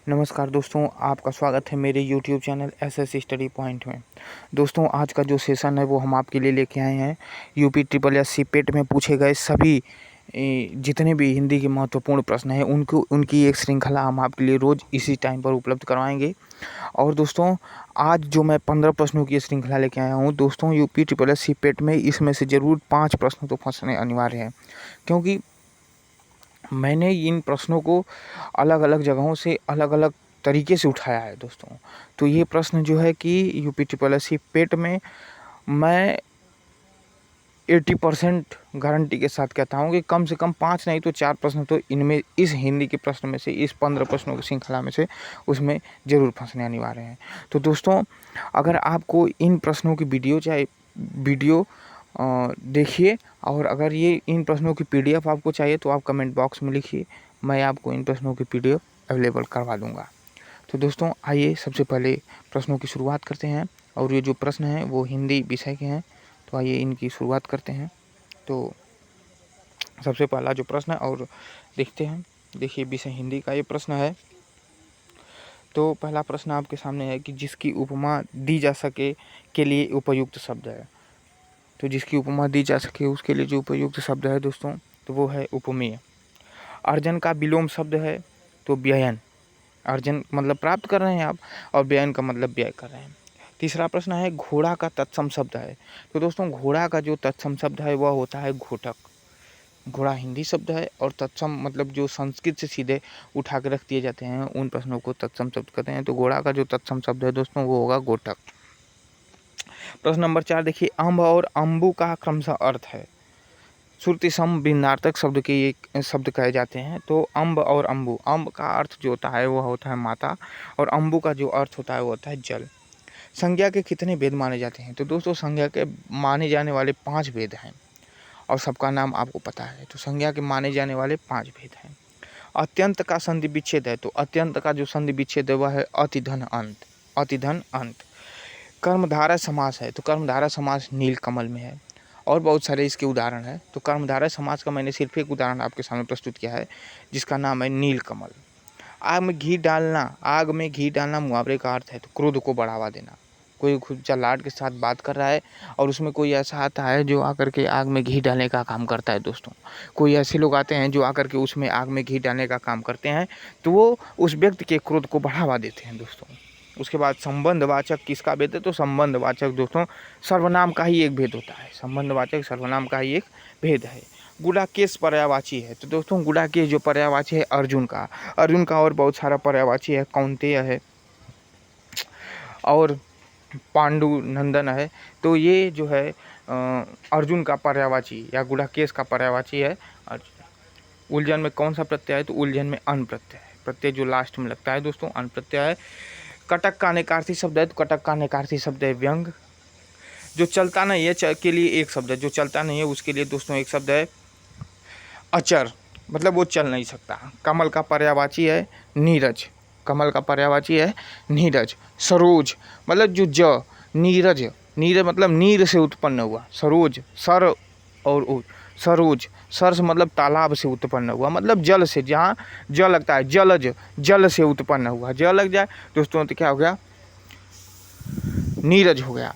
नमस्कार दोस्तों, आपका स्वागत है मेरे YouTube channel SS study point में। दोस्तों, आज का जो सेशन है वो हम आपके लिए लेके आए हैं यूपी ट्रिपल एस सी पेट में पूछे गए सभी जितने भी हिंदी के महत्वपूर्ण प्रश्न हैं उनकी एक श्रृंखला हम आपके लिए रोज़ इसी टाइम पर उपलब्ध करवाएंगे। और दोस्तों, आज जो मैं 15 प्रश्नों की श्रृंखला लेके आया हूँ दोस्तों यूपी ट्रिपल एस सी पेट में, इसमें से ज़रूर 5 प्रश्न तो फंसने अनिवार्य हैं, क्योंकि मैंने इन प्रश्नों को अलग अलग जगहों से अलग अलग तरीके से उठाया है दोस्तों। तो ये प्रश्न जो है कि यूपी ट्रिपल एस सी पेट में मैं 80% गारंटी के साथ कहता हूँ कि कम से कम 5 नहीं तो 4 प्रश्न तो इनमें, इस हिंदी के प्रश्न में से, इस 15 प्रश्नों की श्रृंखला में से उसमें ज़रूर फंसने अनिवार्य हैं। तो दोस्तों, अगर आपको इन प्रश्नों की वीडियो देखिए, और अगर ये इन प्रश्नों की PDF आपको चाहिए तो आप कमेंट बॉक्स में लिखिए, मैं आपको इन प्रश्नों की PDF अवेलेबल करवा दूंगा। तो दोस्तों, आइए सबसे पहले प्रश्नों की शुरुआत करते हैं। और ये जो प्रश्न हैं वो हिंदी विषय के हैं, तो आइए इनकी शुरुआत करते हैं। तो सबसे पहला जो प्रश्न है और देखते हैं। देखिए, विषय हिंदी का ये प्रश्न है। तो पहला प्रश्न आपके सामने है कि जिसकी उपमा दी जा सके के लिए उपयुक्त शब्द है। तो जिसकी उपमा दी जा सके उसके लिए जो उपयुक्त शब्द है दोस्तों, तो वो है उपमेय। अर्जन का विलोम शब्द है तो व्ययन। अर्जन मतलब प्राप्त कर रहे हैं आप, और व्ययन का मतलब व्यय कर रहे हैं। तीसरा प्रश्न है घोड़ा का तत्सम शब्द है। तो दोस्तों, घोड़ा का जो तत्सम शब्द है वह होता है घोटक। घोड़ा हिंदी शब्द है और तत्सम मतलब जो संस्कृत से सीधे उठा के रख दिए जाते हैं उन प्रश्नों को तत्सम शब्द कहते हैं। तो घोड़ा का जो तत्सम शब्द है दोस्तों वो होगा घोटक। प्रश्न नंबर 4 देखिए, अम्ब और अम्बु का क्रमशः अर्थ है। श्रुति सम भिन्नार्थक शब्द के ये शब्द कहे जाते हैं। तो अम्ब और अम्बु, अम्ब का अर्थ जो होता है वह होता है माता, और अम्बु का जो अर्थ होता है वो होता है जल। संज्ञा के कितने भेद माने जाते हैं। तो दोस्तों, संज्ञा के माने जाने वाले 5 भेद हैं, और सबका नाम आपको पता है। तो संज्ञा के माने जाने वाले 5 भेद हैं। अत्यंत का संधि विच्छेद है। तो अत्यंत का जो संधि विच्छेद है वह है अतिधन अंत। अतिधन अंत। कर्मधारय समास है। तो कर्मधारय समास नीलकमल में है, और बहुत सारे इसके उदाहरण हैं। तो कर्मधारय समास का मैंने सिर्फ एक उदाहरण आपके सामने प्रस्तुत किया है, जिसका नाम है नीलकमल। आग में घी डालना मुहावरे का अर्थ है तो क्रोध को बढ़ावा देना। कोई खुद चलाट के साथ बात कर रहा है और उसमें कोई ऐसा आता है जो आकर के आग में घी डालने का काम करता है दोस्तों। कोई ऐसे लोग आते हैं जो आकर के उसमें आग में घी डालने का काम करते हैं, तो वो उस व्यक्ति के क्रोध को बढ़ावा देते हैं दोस्तों। उसके बाद संबंधवाचक किसका भेद है। तो संबंधवाचक दोस्तों सर्वनाम का ही एक भेद होता है। संबंधवाचक सर्वनाम का ही एक भेद है। गुडाकेश पर्यायवाची है। तो दोस्तों, गुडाकेश जो पर्यायवाची है अर्जुन का और बहुत सारा पर्यायवाची है, कौंतेय है और पांडु नंदन है। तो ये जो है अर्जुन का पर्यायवाची या गुडाकेश का पर्यायवाची है अर्जुन। उलझन में कौन सा प्रत्यय है। तो उलझन में अन प्रत्यय है। प्रत्यय जो लास्ट में लगता है दोस्तों अन प्रत्यय है। कटक का अनेकार्थी शब्द है। तो कटक का अनेकार्थी शब्द है व्यंग। जो चलता नहीं है के लिए एक शब्द है। जो चलता नहीं है उसके लिए दोस्तों एक शब्द है अचर, मतलब वो चल नहीं सकता। कमल का पर्यायवाची है नीरज। कमल का पर्यायवाची है नीरज। सरोज मतलब जो नीरज मतलब नीर से उत्पन्न हुआ। सरोज सर और सरोज, सर से मतलब तालाब से उत्पन्न हुआ, मतलब जल से, जहाँ जल लगता है जलज, जल से उत्पन्न हुआ। जल लग जाए दोस्तों तो क्या हो गया, नीरज हो गया।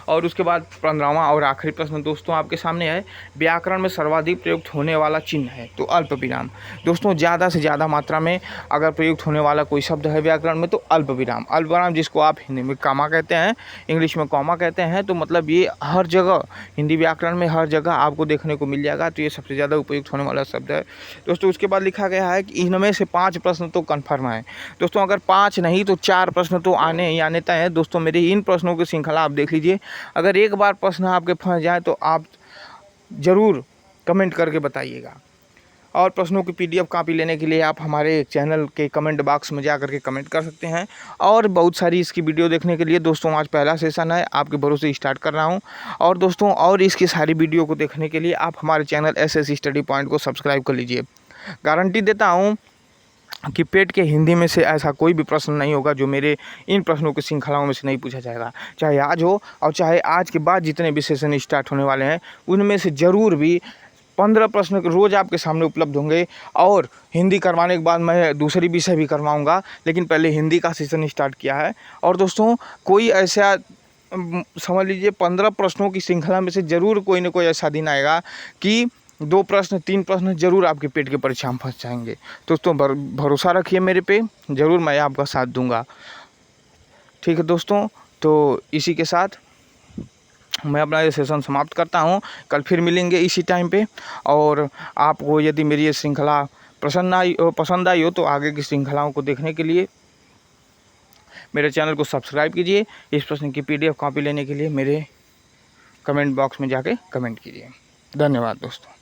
और उसके बाद 15वां और आखिरी प्रश्न दोस्तों आपके सामने है, व्याकरण में सर्वाधिक प्रयुक्त होने वाला चिन्ह है। तो अल्प विराम। दोस्तों, ज़्यादा से ज़्यादा मात्रा में अगर प्रयुक्त होने वाला कोई शब्द है व्याकरण में तो अल्प विराम। अल्प विराम जिसको आप हिंदी में कामा कहते हैं, इंग्लिश में कॉमा कहते हैं। तो मतलब ये हर जगह हिंदी व्याकरण में हर जगह आपको देखने को मिल जाएगा। तो ये सबसे ज़्यादा उपयुक्त होने वाला शब्द है दोस्तों। उसके बाद लिखा गया है कि इनमें से 5 प्रश्न तो कन्फर्म है दोस्तों। अगर 5 नहीं तो 4 प्रश्न तो आने ही आने तय है दोस्तों। मेरे इन प्रश्नों की श्रृंखला आप देख लीजिए। अगर एक बार प्रश्न आपके फंस जाए तो आप ज़रूर कमेंट करके बताइएगा। और प्रश्नों की PDF कॉपी लेने के लिए आप हमारे चैनल के कमेंट बॉक्स में जा करके कमेंट कर सकते हैं। और बहुत सारी इसकी वीडियो देखने के लिए दोस्तों आज पहला सेशन है, आपके भरोसे स्टार्ट कर रहा हूं। और दोस्तों, और इसकी सारी वीडियो को देखने के लिए आप हमारे चैनल एसएस स्टडी पॉइंट को सब्सक्राइब कर लीजिए। गारंटी देता हूँ कि पेट के हिंदी में से ऐसा कोई भी प्रश्न नहीं होगा जो मेरे इन प्रश्नों की श्रृंखलाओं में से नहीं पूछा जाएगा। चाहे आज हो और चाहे आज के बाद जितने भी सेशन स्टार्ट होने वाले हैं उनमें से ज़रूर भी 15 प्रश्न रोज़ आपके सामने उपलब्ध होंगे। और हिंदी करवाने के बाद मैं दूसरी विषय भी करवाऊँगा, लेकिन पहले हिंदी का सेशन स्टार्ट किया है। और दोस्तों कोई ऐसा समझ लीजिए 15 प्रश्नों की श्रृंखला में से ज़रूर कोई ना कोई ऐसा दिन आएगा कि 2 प्रश्न 3 प्रश्न ज़रूर आपके पेट की परीक्षा में फंस जाएंगे। दोस्तों भरोसा रखिए मेरे पे, ज़रूर मैं आपका साथ दूंगा। ठीक है दोस्तों, तो इसी के साथ मैं अपना ये सेशन समाप्त करता हूँ। कल फिर मिलेंगे इसी टाइम पे। और आपको यदि मेरी ये श्रृंखला पसंद आई हो तो आगे की श्रृंखलाओं को देखने के लिए मेरे चैनल को सब्सक्राइब कीजिए। इस प्रश्न की PDF कॉपी लेने के लिए मेरे कमेंट बॉक्स में जाके कमेंट कीजिए। धन्यवाद दोस्तों।